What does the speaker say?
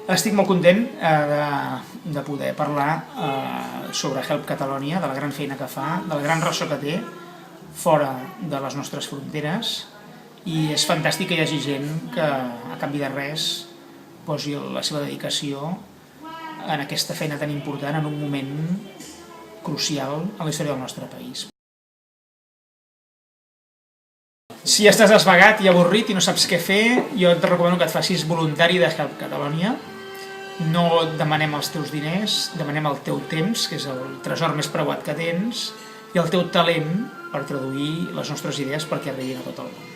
Estic molt content de poder parlar sobre Help Catalonia, de la gran feina que fa, del gran ressò que té fora de les nostres fronteres, i és fantàstic que hi hagi gent que, a canvi de res, posi la seva dedicació en aquesta feina tan important en un moment crucial en la història del nostre país. Si estàs esvagat i avorrit i no saps què fer, jo et recomano que et facis voluntari de Help Catalonia. No demanem els teus diners, demanem el teu temps, que és el tresor més preuat que tens, i el teu talent per traduir les nostres idees perquè arribin a tot el món.